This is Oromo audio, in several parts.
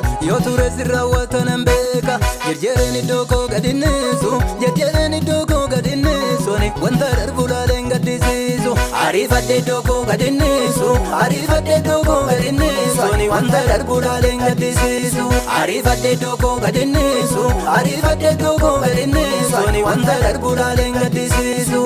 sananega yo ture sirrawatanan beka jirjereni doko gadinnisu jirjereni doko gadinnisu ni wanta darbulalen gadisisu arifadde doko gadinnisu arifadde doko gadinnisu ni wanta darbulalen gadisisu arifadde doko gadinnisu arifadde doko gadinnisu ni wanta darbulalen gadisisu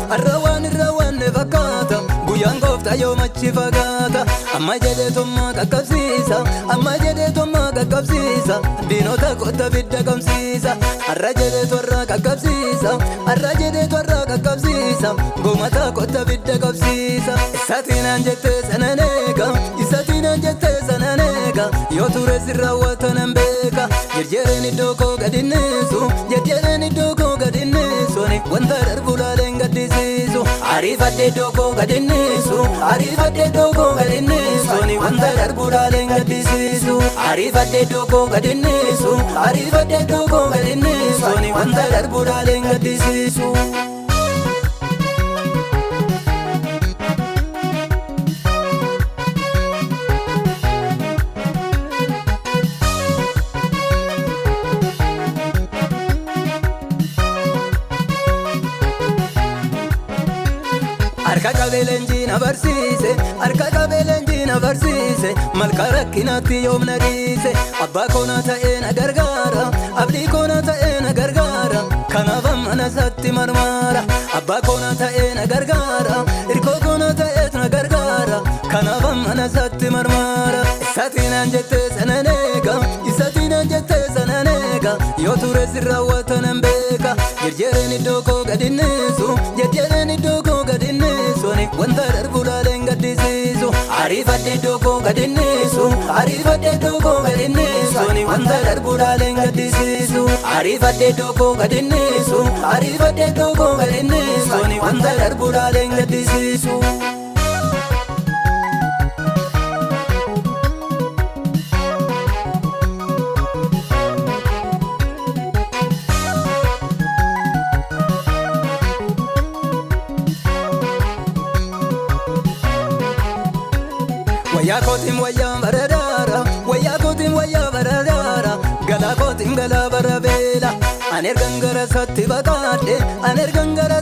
Arrawan evakata Guyan gofta yo machi fagata Amma jede tomma kakabsisa Dinota kota bidda kamsisa Arra jede torra kakabsisa Gomata kota bidda kamsisa Isatinan jette sananega Yo ture sirrawatanan beka Jirjereni doko gadinnisu Jirjereni doko gadinnisu ni wanta darbulalen gadisisu arifadde doko gadinnisu arifadde doko gadinnisu ni wanta darbulalen gadisisu arifadde doko gadinnisu arifadde doko gadinnisu ni wanta darbulalen gadisisu Arka kabelenjina barsise malka rakkinatti yoomna dhiise abbaa koona ta'ee na gargaara abdii koona ta'ee na gargaara kanaafan mana isaatti marmaara abbaa koona ta'ee na gargaara hirkoo koona ta'eet na gargaara kanaafan mana isaatti marmaara isatiinan jettee sananega yoo ture sirrawatanan beeka jirjereni doko gadinnisu jirjereni doko gadinnisu ni wanta darbulalen gadisisu arifadde doko gadinnisu arifadde doko gadinnisu ni wanta darbulalen gadisisu arifadde doko gadinnisu arifadde doko gadinnisu ni wanta darbulalen gadisisu Waya kotim baradara gala kotim gala barabela anergan gara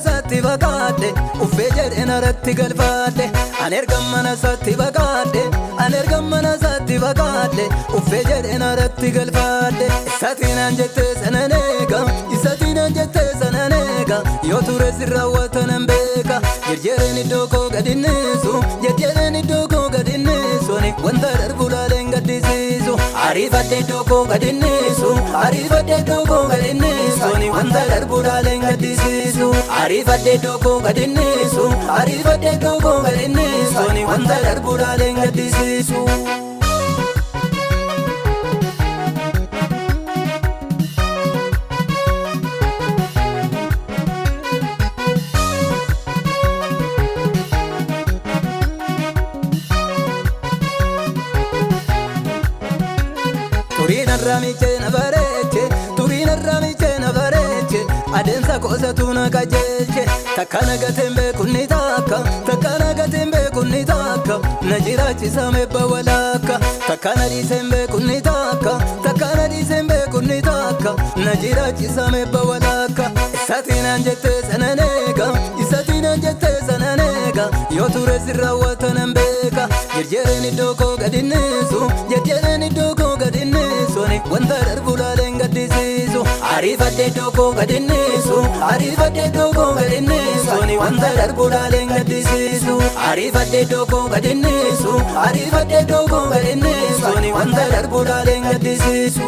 satti bakade uffe jedhen aratti galfadde anergan mana satti bakade uffe jedhen aratti galfadde isatiinan jette sananega yoo ture sirrawatanan beeka jirjereni doko gadinnisu ni wanta darbulalen gadisisu arifadde doko gadinnisu ni wanta darbulalen gadisisu arifadde doko gadinnisu ni wanta darbulalen gadisisu Turina ramiche na bareche adensa kosa tuna kajeche takana gatembe kunitaka najira chisame bawalaka takana disembe kunitaka najira chisame bawalaka isatinan jette sananega yo ture sirrawatanan beka jirjereni doko gadinnisu ni wanta darbulalen gadisisu arifadde doko gadinnisu ni wanta darbulalen gadisisu arifadde doko gadinnisu ni wanta darbulalen gadisisu